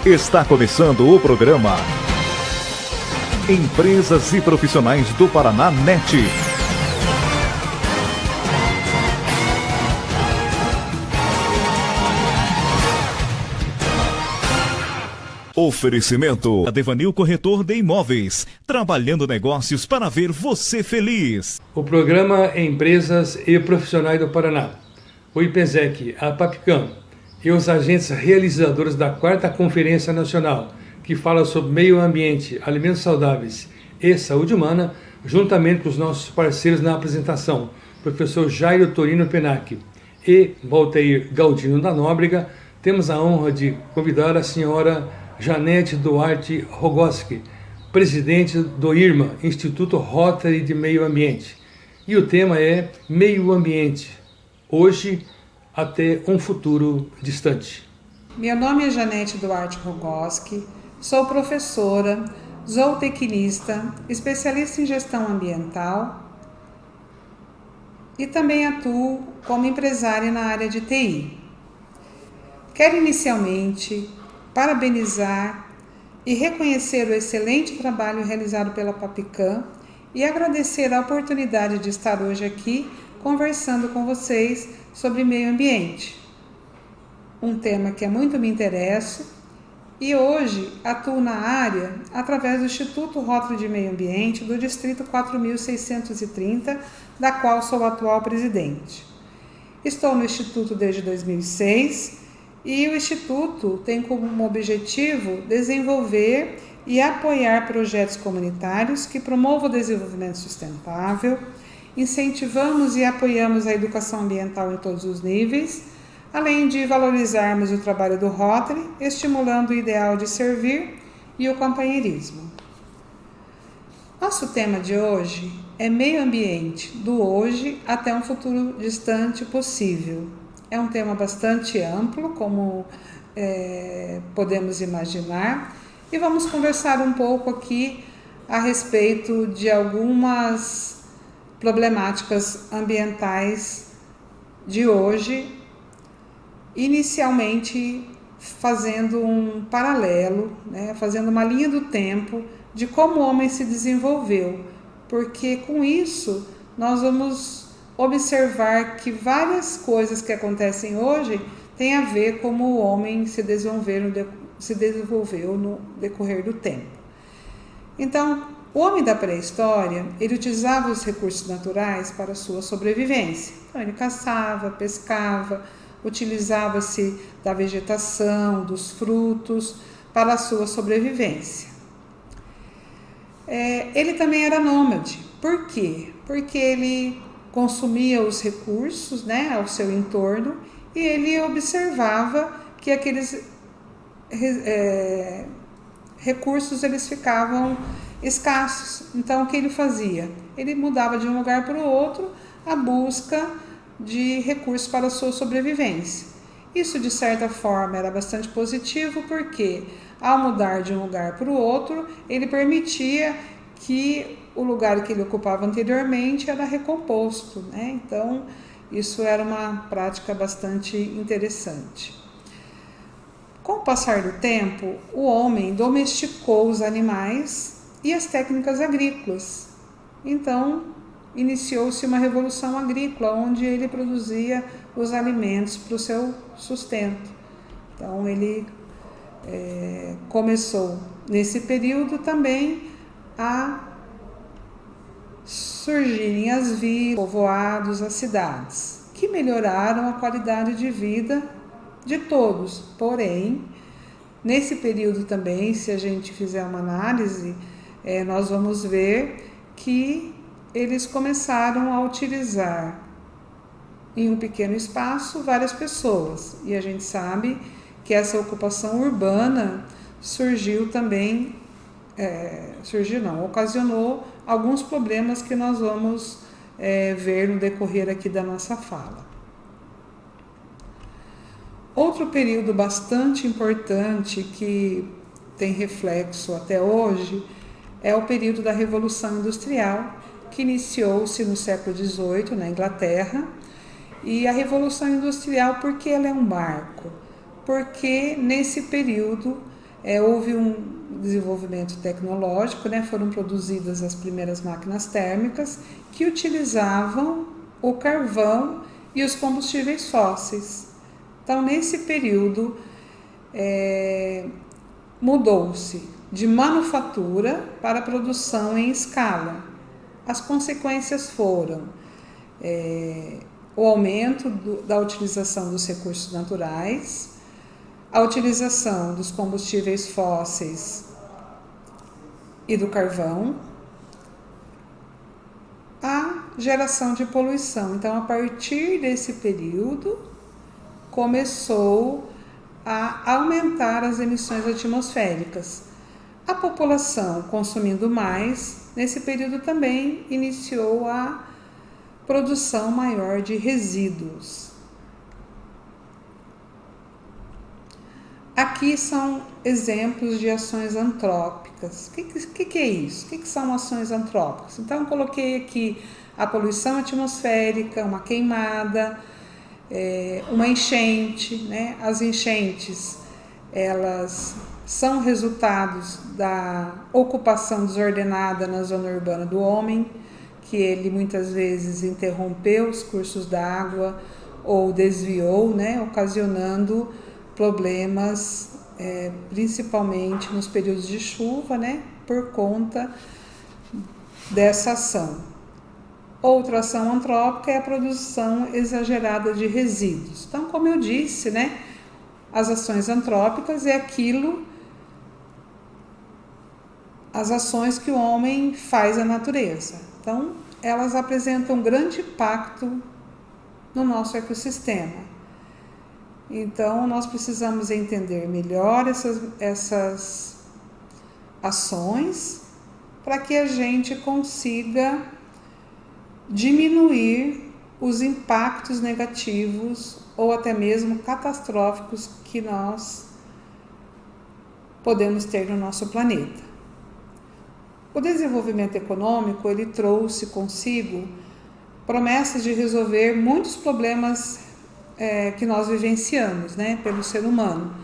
Está começando o programa Empresas e Profissionais do Paraná NET. Oferecimento Devanil Corretor de Imóveis, trabalhando negócios para ver você feliz. O programa Empresas e Profissionais do Paraná, o IPESEC, a PAPICAM e os agentes realizadores da 4ª Conferência Nacional, que fala sobre meio ambiente, alimentos saudáveis e saúde humana, juntamente com os nossos parceiros na apresentação, professor Jairo Torino Penac e Valteir Galdino da Nóbrega, temos a honra de convidar a senhora Janete Duarte Rogoski, presidente do IRMA, Instituto Rotary de Meio Ambiente. E o tema é Meio Ambiente, hoje até um futuro distante. Meu nome é Janete Duarte Rogoski, sou professora, zootecnista, especialista em gestão ambiental e também atuo como empresária na área de TI. Quero inicialmente parabenizar e reconhecer o excelente trabalho realizado pela PAPICAM e agradecer a oportunidade de estar hoje aqui conversando com vocês sobre meio ambiente, um tema que muito me interessa, e hoje atuo na área através do Instituto Rotary de Meio Ambiente do Distrito 4630, da qual sou o atual presidente. Estou no Instituto desde 2006 e o Instituto tem como objetivo desenvolver e apoiar projetos comunitários que promovam o desenvolvimento sustentável. Incentivamos e apoiamos a educação ambiental em todos os níveis, além de valorizarmos o trabalho do Rotary, estimulando o ideal de servir e o companheirismo. Nosso tema de hoje é meio ambiente, do hoje até um futuro distante possível. É um tema bastante amplo, como podemos imaginar, e vamos conversar um pouco aqui a respeito de algumas problemáticas ambientais de hoje, inicialmente fazendo um paralelo, fazendo uma linha do tempo de como o homem se desenvolveu, porque com isso nós vamos observar que várias coisas que acontecem hoje têm a ver com como o homem se desenvolveu no decorrer do tempo. Então, o homem da pré-história, ele utilizava os recursos naturais para a sua sobrevivência. Então, ele caçava, pescava, utilizava-se da vegetação, dos frutos, para a sua sobrevivência. Ele também era nômade. Por quê? Porque ele consumia os recursos, ao seu entorno, e ele observava que aqueles recursos eles ficavam escassos. Então, o que ele fazia? Ele mudava de um lugar para o outro à busca de recursos para a sua sobrevivência. Isso, de certa forma, era bastante positivo, porque ao mudar de um lugar para o outro, ele permitia que o lugar que ele ocupava anteriormente era recomposto, Então, isso era uma prática bastante interessante. Com o passar do tempo, o homem domesticou os animais e as técnicas agrícolas. Então, iniciou-se uma revolução agrícola, onde ele produzia os alimentos para o seu sustento. Então, ele começou, nesse período, também a surgirem as vilas, povoados, as cidades, que melhoraram a qualidade de vida de todos. Porém, nesse período também, se a gente fizer uma análise, nós vamos ver que eles começaram a utilizar em um pequeno espaço várias pessoas. E a gente sabe que essa ocupação urbana ocasionou alguns problemas que nós vamos ver no decorrer aqui da nossa fala. Outro período bastante importante que tem reflexo até hoje é o período da Revolução Industrial, que iniciou-se no século XVIII, na Inglaterra. E a Revolução Industrial, por que ela é um marco? Porque nesse período houve um desenvolvimento tecnológico, né? Foram produzidas as primeiras máquinas térmicas que utilizavam o carvão e os combustíveis fósseis. Então, nesse período, mudou-se de manufatura para produção em escala. As consequências foram o aumento da utilização dos recursos naturais, a utilização dos combustíveis fósseis e do carvão, a geração de poluição. Então, a partir desse período, começou a aumentar as emissões atmosféricas. A população consumindo mais, nesse período também iniciou a produção maior de resíduos. Aqui são exemplos de ações antrópicas. O que é isso? O que são ações antrópicas? Então, eu coloquei aqui a poluição atmosférica, uma queimada, uma enchente, né? As enchentes, elas são resultados da ocupação desordenada na zona urbana do homem, que ele muitas vezes interrompeu os cursos d'água ou desviou, né? Ocasionando problemas, principalmente nos períodos de chuva, né? Por conta dessa ação. Outra ação antrópica é a produção exagerada de resíduos. Então, como eu disse, né? As ações antrópicas é as ações que o homem faz à natureza. Então, elas apresentam um grande impacto no nosso ecossistema. Então, nós precisamos entender melhor essas ações para que a gente consiga diminuir os impactos negativos ou até mesmo catastróficos que nós podemos ter no nosso planeta. O desenvolvimento econômico, ele trouxe consigo promessas de resolver muitos problemas que nós vivenciamos, né, pelo ser humano.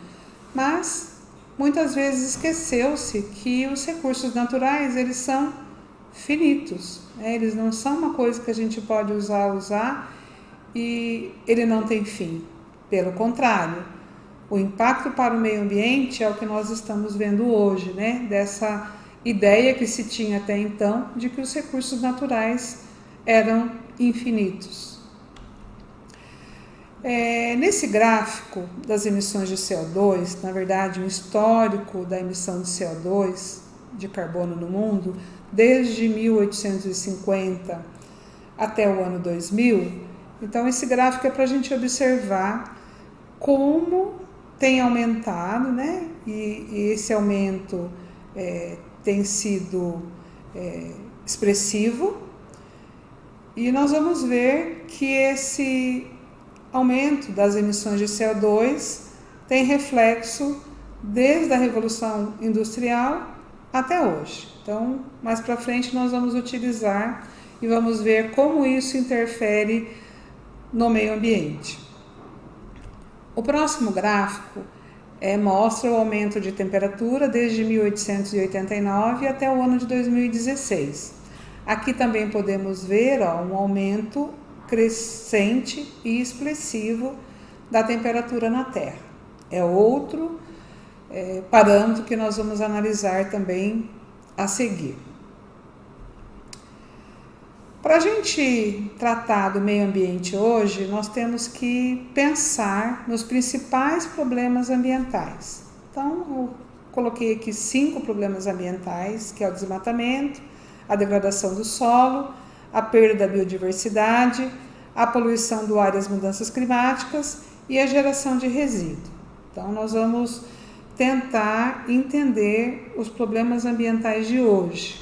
Mas, muitas vezes esqueceu-se que os recursos naturais, eles são finitos, né? Eles não são uma coisa que a gente pode usar e ele não tem fim. Pelo contrário, o impacto para o meio ambiente é o que nós estamos vendo hoje, né? Dessa ideia que se tinha até então de que os recursos naturais eram infinitos. Nesse gráfico das emissões de CO2, na verdade, um histórico da emissão de CO2, de carbono no mundo, desde 1850 até o ano 2000. Então, esse gráfico é para a gente observar como tem aumentado, né? E esse aumento tem sido expressivo. E nós vamos ver que esse aumento das emissões de CO2 tem reflexo desde a Revolução Industrial até hoje. Então, mais para frente nós vamos utilizar e vamos ver como isso interfere no meio ambiente. O próximo gráfico mostra o aumento de temperatura desde 1889 até o ano de 2016. Aqui também podemos ver um aumento crescente e expressivo da temperatura na Terra. É outro parâmetro que nós vamos analisar também a seguir. Para a gente tratar do meio ambiente hoje, nós temos que pensar nos principais problemas ambientais. Então, eu coloquei aqui 5 problemas ambientais, que é o desmatamento, a degradação do solo, a perda da biodiversidade, a poluição do ar e as mudanças climáticas e a geração de resíduos. Então, nós vamos tentar entender os problemas ambientais de hoje.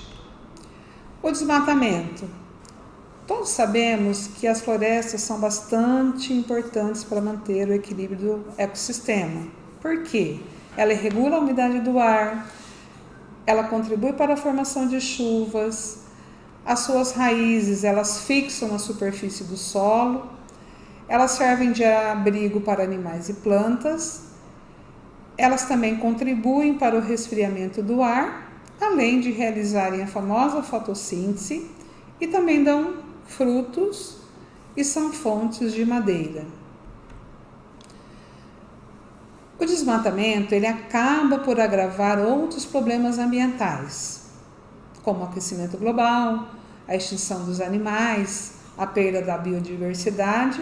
O desmatamento. Todos sabemos que as florestas são bastante importantes para manter o equilíbrio do ecossistema. Por quê? Ela regula a umidade do ar, ela contribui para a formação de chuvas, as suas raízes, elas fixam a superfície do solo, elas servem de abrigo para animais e plantas Elas também contribuem para o resfriamento do ar, além de realizarem a famosa fotossíntese, e também dão frutos e são fontes de madeira. O desmatamento ele acaba por agravar outros problemas ambientais, como o aquecimento global, a extinção dos animais, a perda da biodiversidade,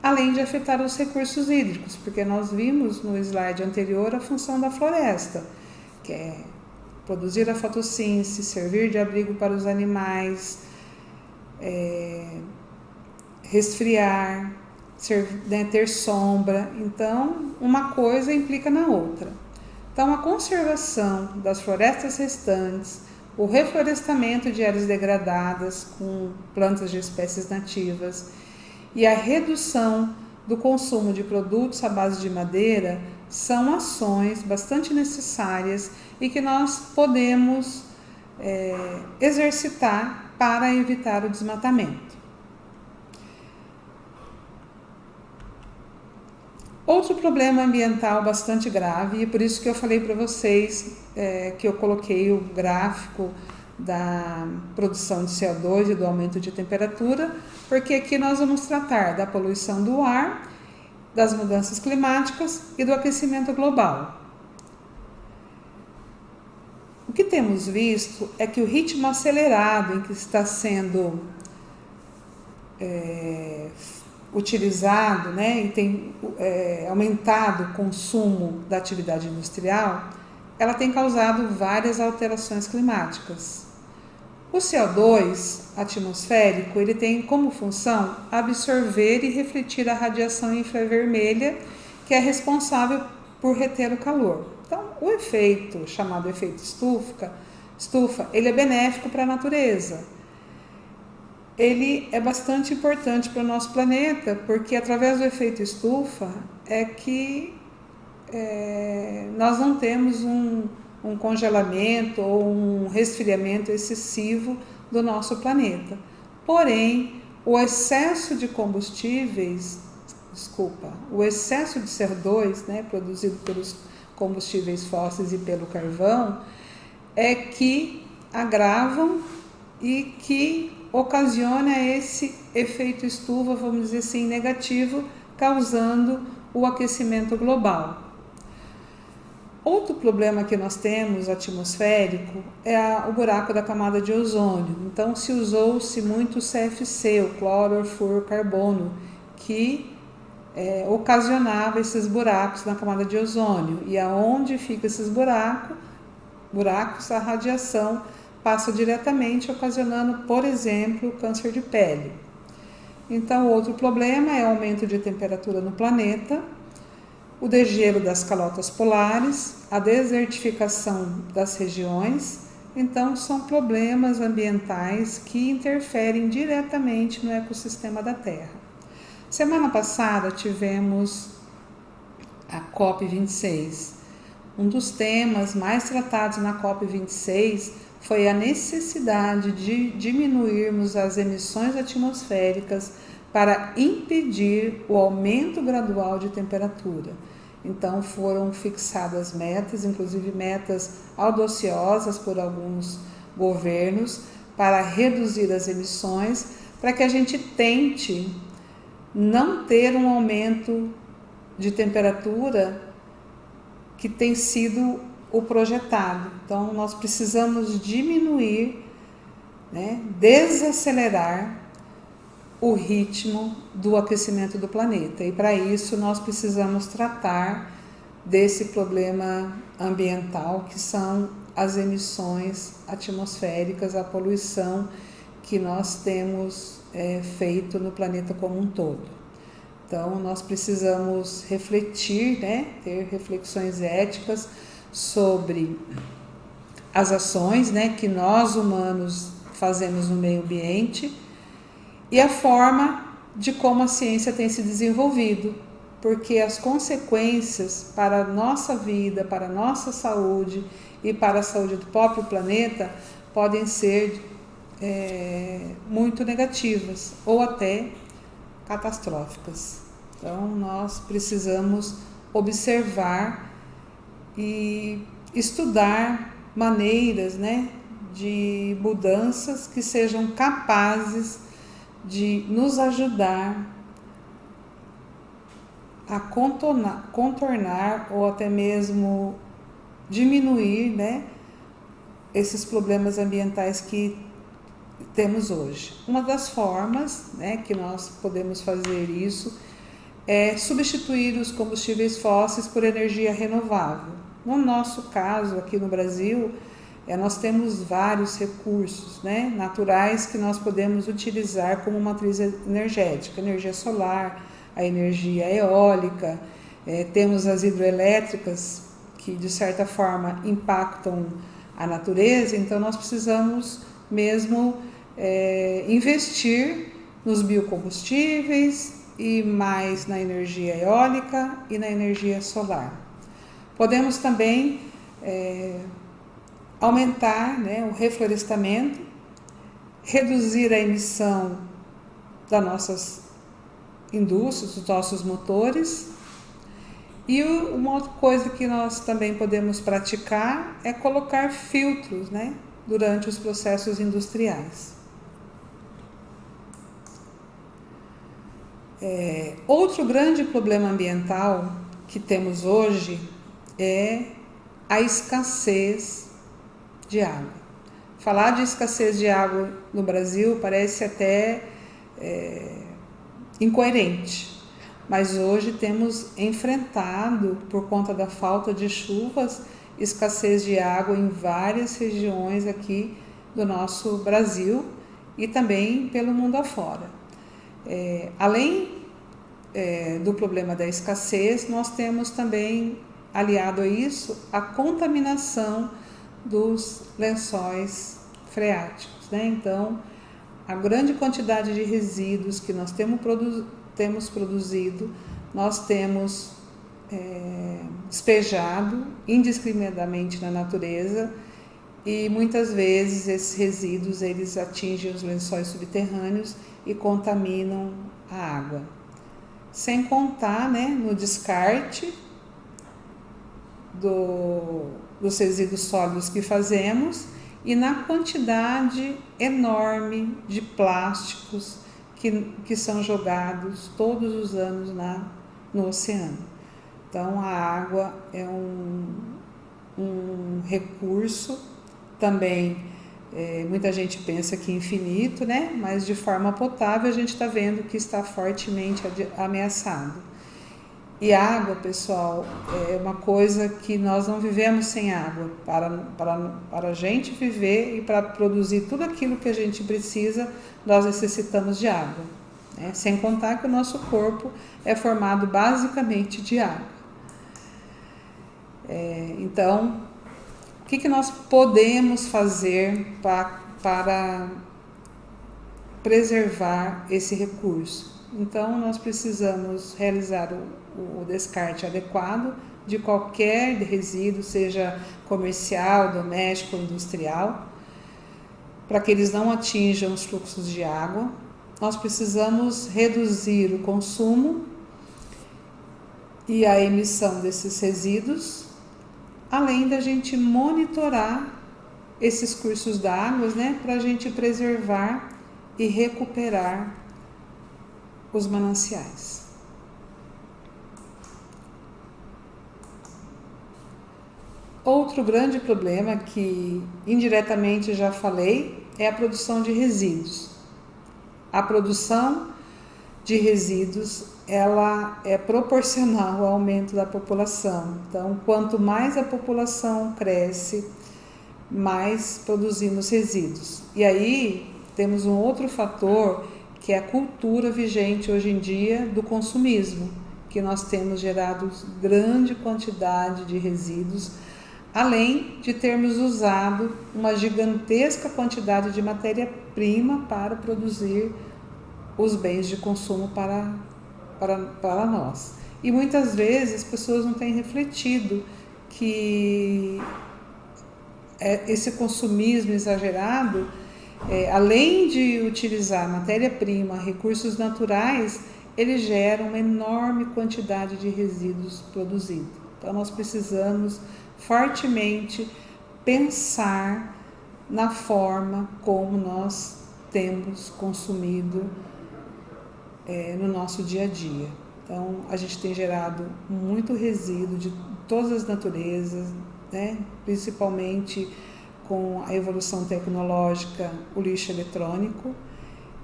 além de afetar os recursos hídricos, porque nós vimos no slide anterior a função da floresta, que é produzir a fotossíntese, servir de abrigo para os animais, resfriar, ter sombra. Então, uma coisa implica na outra. Então, a conservação das florestas restantes, o reflorestamento de áreas degradadas com plantas de espécies nativas e a redução do consumo de produtos à base de madeira são ações bastante necessárias e que nós podemos exercitar para evitar o desmatamento. Outro problema ambiental bastante grave, e por isso que eu falei para vocês que eu coloquei o gráfico da produção de CO2 e do aumento de temperatura, porque aqui nós vamos tratar da poluição do ar, das mudanças climáticas e do aquecimento global. O que temos visto é que o ritmo acelerado em que está sendo utilizado, e tem aumentado o consumo da atividade industrial, ela tem causado várias alterações climáticas. O CO2 atmosférico, ele tem como função absorver e refletir a radiação infravermelha, que é responsável por reter o calor. Então, o efeito, chamado efeito estufa, ele é benéfico para a natureza. Ele é bastante importante para o nosso planeta, porque através do efeito estufa é que nós não temos um congelamento ou um resfriamento excessivo do nosso planeta. Porém, o excesso de combustíveis, o excesso de CO2, produzido pelos combustíveis fósseis e pelo carvão, é que agravam e que ocasiona esse efeito estufa, vamos dizer assim, negativo, causando o aquecimento global. Outro problema que nós temos atmosférico é o buraco da camada de ozônio. Então, se usou-se muito o CFC, o clorofluorcarbono, que ocasionava esses buracos na camada de ozônio. E aonde ficam esses buracos, a radiação passa diretamente, ocasionando, por exemplo, câncer de pele. Então, outro problema é o aumento de temperatura no planeta, o degelo das calotas polares, a desertificação das regiões. Então, são problemas ambientais que interferem diretamente no ecossistema da Terra. Semana passada tivemos a COP26. Um dos temas mais tratados na COP26 foi a necessidade de diminuirmos as emissões atmosféricas para impedir o aumento gradual de temperatura. Então foram fixadas metas, inclusive metas audaciosas por alguns governos, para reduzir as emissões, para que a gente tente não ter um aumento de temperatura que tem sido o projetado. Então nós precisamos diminuir, desacelerar o ritmo do aquecimento do planeta. E para isso nós precisamos tratar desse problema ambiental, que são as emissões atmosféricas, a poluição que nós temos feito no planeta como um todo. Então nós precisamos refletir, ter reflexões éticas sobre as ações que nós humanos fazemos no meio ambiente, e a forma de como a ciência tem se desenvolvido, porque as consequências para a nossa vida, para a nossa saúde e para a saúde do próprio planeta podem ser muito negativas ou até catastróficas. Então, nós precisamos observar e estudar maneiras, né, de mudanças que sejam capazes de nos ajudar a contornar ou até mesmo diminuir, né, esses problemas ambientais que temos hoje. Uma das formas, né, que nós podemos fazer isso é substituir os combustíveis fósseis por energia renovável. No nosso caso, aqui no Brasil, nós temos vários recursos, né, naturais que nós podemos utilizar como matriz energética, energia solar, a energia eólica, temos as hidroelétricas que de certa forma impactam a natureza, então nós precisamos mesmo investir nos biocombustíveis e mais na energia eólica e na energia solar. Podemos também aumentar, né, o reflorestamento, reduzir a emissão das nossas indústrias, dos nossos motores. E uma outra coisa que nós também podemos praticar é colocar filtros, né, durante os processos industriais. Outro grande problema ambiental que temos hoje é a escassez de água. Falar de escassez de água no Brasil parece até incoerente, mas hoje temos enfrentado, por conta da falta de chuvas, escassez de água em várias regiões aqui do nosso Brasil e também pelo mundo afora. Além do problema da escassez, nós temos também, aliado a isso, a contaminação dos lençóis freáticos, né? Então, a grande quantidade de resíduos que nós temos produzido, nós temos despejado indiscriminadamente na natureza, e muitas vezes esses resíduos eles atingem os lençóis subterrâneos e contaminam a água. Sem contar, né, no descarte dos resíduos sólidos que fazemos e na quantidade enorme de plásticos que são jogados todos os anos no oceano. Então, a água é um recurso também, muita gente pensa que é infinito, né? Mas de forma potável a gente está vendo que está fortemente ameaçado. E água, pessoal, é uma coisa que nós não vivemos sem água. Para a gente viver e para produzir tudo aquilo que a gente precisa, nós necessitamos de água, né? Sem contar que o nosso corpo é formado basicamente de água. Então, o que nós podemos fazer para preservar esse recurso? Então, nós precisamos realizar o descarte adequado de qualquer resíduo, seja comercial, doméstico ou industrial, para que eles não atinjam os fluxos de água. Nós precisamos reduzir o consumo e a emissão desses resíduos, além da gente monitorar esses cursos d'água, né, para a gente preservar e recuperar os mananciais. Outro grande problema que indiretamente já falei é a produção de resíduos. A produção de resíduos ela é proporcional ao aumento da população. Então, quanto mais a população cresce, mais produzimos resíduos. E aí temos um outro fator que é a cultura vigente hoje em dia do consumismo, que nós temos gerado grande quantidade de resíduos, além de termos usado uma gigantesca quantidade de matéria-prima para produzir os bens de consumo para nós. E muitas vezes as pessoas não têm refletido que esse consumismo exagerado, além de utilizar matéria-prima, recursos naturais, ele gera uma enorme quantidade de resíduos produzidos. Então nós precisamos fortemente pensar na forma como nós temos consumido no nosso dia a dia. Então a gente tem gerado muito resíduo de todas as naturezas, né? Principalmente com a evolução tecnológica, o lixo eletrônico,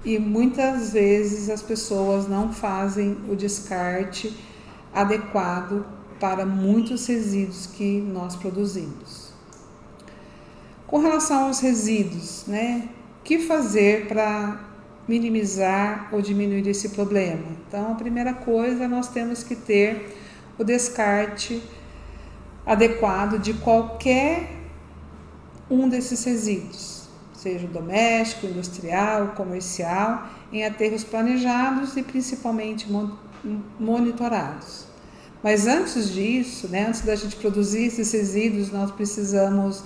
e muitas vezes as pessoas não fazem o descarte adequado para muitos resíduos que nós produzimos. Com relação aos resíduos, né, o que fazer para minimizar ou diminuir esse problema? Então, a primeira coisa, nós temos que ter o descarte adequado de qualquer um desses resíduos, seja doméstico, industrial, comercial, em aterros planejados e principalmente monitorados. Mas antes disso, né, antes da gente produzir esses resíduos, nós precisamos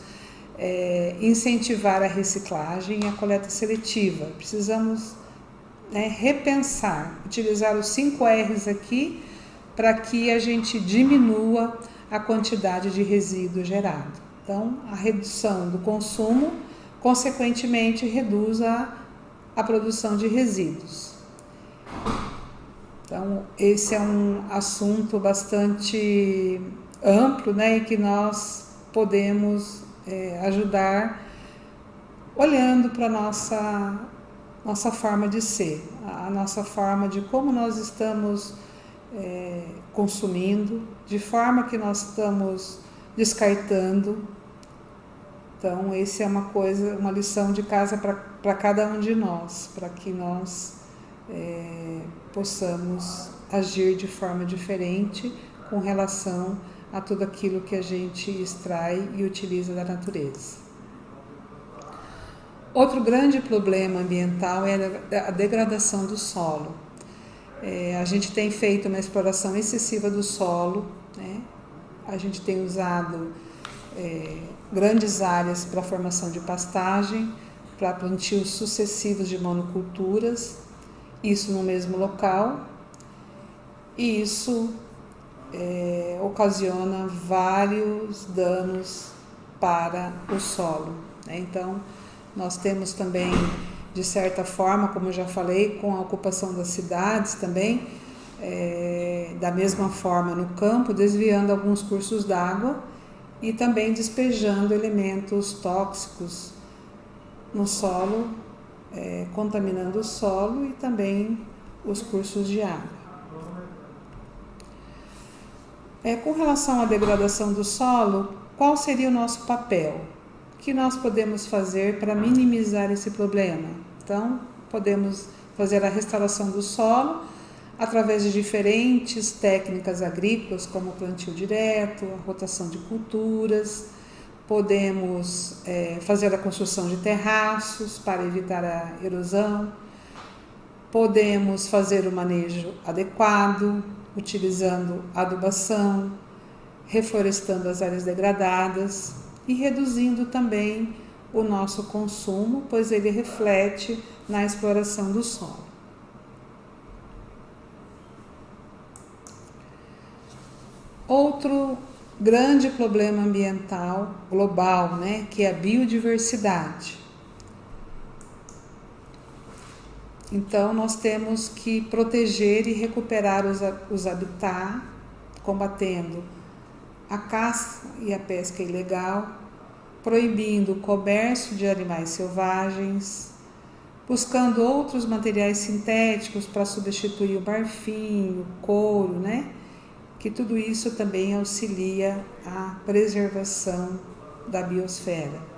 incentivar a reciclagem e a coleta seletiva. Precisamos repensar, utilizar os 5 R's aqui para que a gente diminua a quantidade de resíduo gerado. Então, a redução do consumo, consequentemente, reduz a produção de resíduos. Então, esse é um assunto bastante amplo, né, e que nós podemos ajudar olhando para a nossa forma de ser, a nossa forma de como nós estamos consumindo, de forma que nós estamos descartando. Então, esse é uma lição de casa para cada um de nós, para que nós possamos agir de forma diferente com relação a tudo aquilo que a gente extrai e utiliza da natureza. Outro grande problema ambiental é a degradação do solo. A gente tem feito uma exploração excessiva do solo, né? A gente tem usado grandes áreas para a formação de pastagem, para plantios sucessivos de monoculturas, isso no mesmo local, e isso ocasiona vários danos para o solo, né? Então, nós temos também, de certa forma, como eu já falei, com a ocupação das cidades também, da mesma forma no campo, desviando alguns cursos d'água e também despejando elementos tóxicos no solo, contaminando o solo e também os cursos de água. Com relação à degradação do solo, qual seria o nosso papel? O que nós podemos fazer para minimizar esse problema? Então, podemos fazer a restauração do solo através de diferentes técnicas agrícolas, como o plantio direto, a rotação de culturas. Podemos fazer a construção de terraços para evitar a erosão. Podemos fazer o manejo adequado, utilizando adubação, reflorestando as áreas degradadas e reduzindo também o nosso consumo, pois ele reflete na exploração do solo. Outro grande problema ambiental global, né, que é a biodiversidade. Então, nós temos que proteger e recuperar os habitats, combatendo a caça e a pesca ilegal, proibindo o comércio de animais selvagens, buscando outros materiais sintéticos para substituir o marfim, o couro, né? Que tudo isso também auxilia a preservação da biosfera.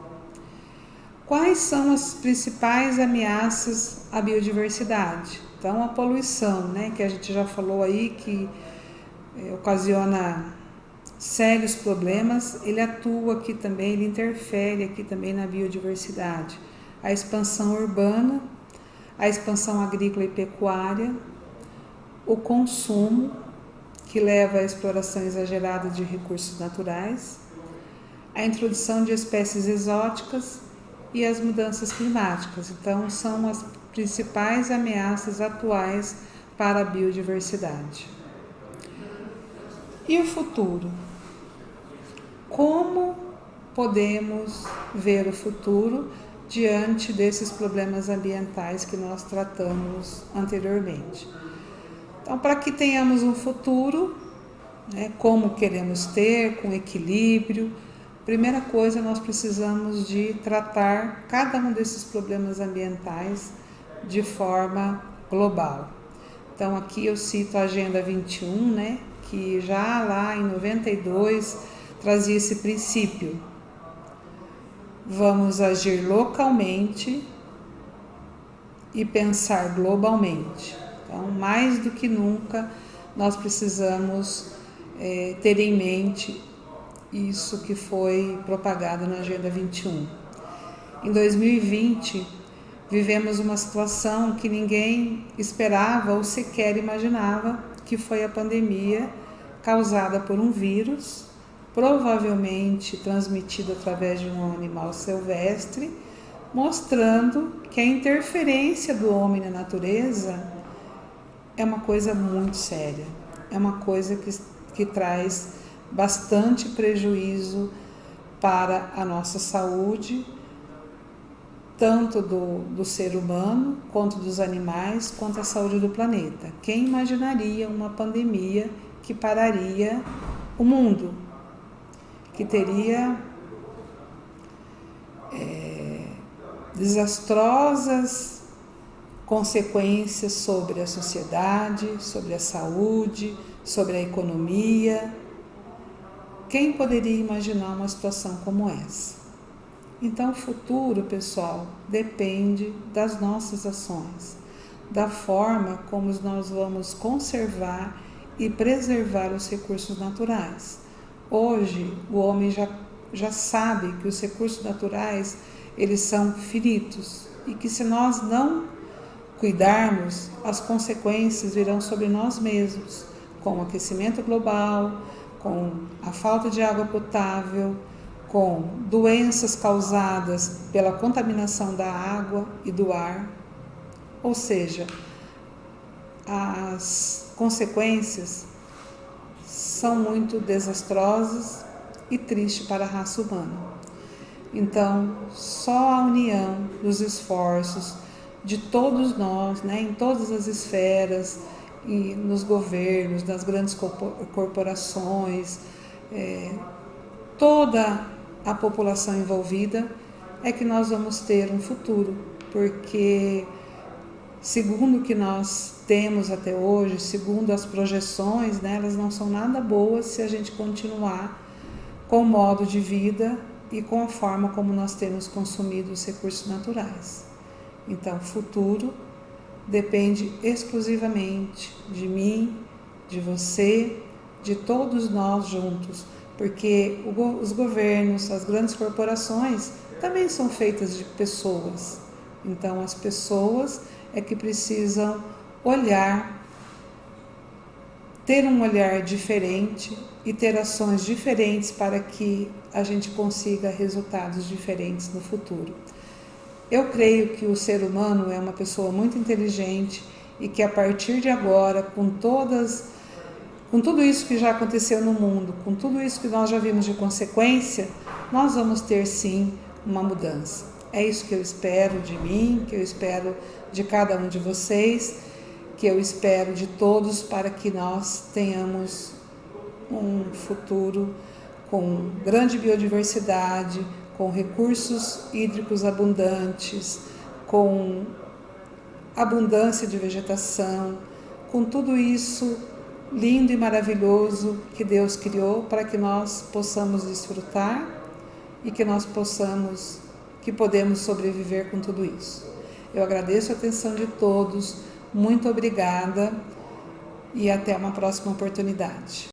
Quais são as principais ameaças à biodiversidade? Então, a poluição, né, que a gente já falou aí, que ocasiona sérios problemas, ele atua aqui também, ele interfere aqui também na biodiversidade. A expansão urbana, a expansão agrícola e pecuária, o consumo, que leva à exploração exagerada de recursos naturais, a introdução de espécies exóticas e as mudanças climáticas. Então, são as principais ameaças atuais para a biodiversidade. E o futuro? como podemos ver o futuro diante desses problemas ambientais que nós tratamos anteriormente. Então, para que tenhamos um futuro, como queremos ter, com equilíbrio, primeira coisa, nós precisamos de tratar cada um desses problemas ambientais de forma global. Então, aqui eu cito a Agenda 21, que já lá em 92 trazia esse princípio. Vamos agir localmente e pensar globalmente. Então, mais do que nunca, nós precisamos ter em mente isso que foi propagado na Agenda 21. Em 2020, vivemos uma situação que ninguém esperava ou sequer imaginava, que foi a pandemia causada por um vírus, provavelmente transmitido através de um animal silvestre, mostrando que a interferência do homem na natureza é uma coisa muito séria, é uma coisa que traz bastante prejuízo para a nossa saúde, tanto do ser humano, quanto dos animais, quanto a saúde do planeta. Quem imaginaria uma pandemia que pararia o mundo, que teria desastrosas consequências sobre a sociedade, sobre a saúde, sobre a economia? Quem poderia imaginar uma situação como essa? Então, o futuro, pessoal, depende das nossas ações, da forma como nós vamos conservar e preservar os recursos naturais. Hoje, o homem já sabe que os recursos naturais, eles são finitos e que se nós não cuidarmos, as consequências virão sobre nós mesmos, com o aquecimento global, com a falta de água potável, com doenças causadas pela contaminação da água e do ar. Ou seja, as consequências são muito desastrosas e tristes para a raça humana. Então, só a união dos esforços de todos nós, em todas as esferas, e nos governos, nas grandes corporações, toda a população envolvida, é que nós vamos ter um futuro, porque segundo o que nós temos até hoje, segundo as projeções, elas não são nada boas se a gente continuar com o modo de vida e com a forma como nós temos consumido os recursos naturais. Então, o futuro depende exclusivamente de mim, de você, de todos nós juntos, porque os governos, as grandes corporações também são feitas de pessoas. Então, as pessoas é que precisam ter um olhar diferente e ter ações diferentes para que a gente consiga resultados diferentes no futuro. Eu creio que o ser humano é uma pessoa muito inteligente e que a partir de agora, com tudo isso que já aconteceu no mundo, com tudo isso que nós já vimos de consequência, nós vamos ter sim uma mudança. É isso que eu espero de mim, que eu espero de cada um de vocês, que eu espero de todos, para que nós tenhamos um futuro com grande biodiversidade, com recursos hídricos abundantes, com abundância de vegetação, com tudo isso lindo e maravilhoso que Deus criou para que nós possamos desfrutar e que podemos sobreviver com tudo isso. Eu agradeço a atenção de todos, muito obrigada e até uma próxima oportunidade.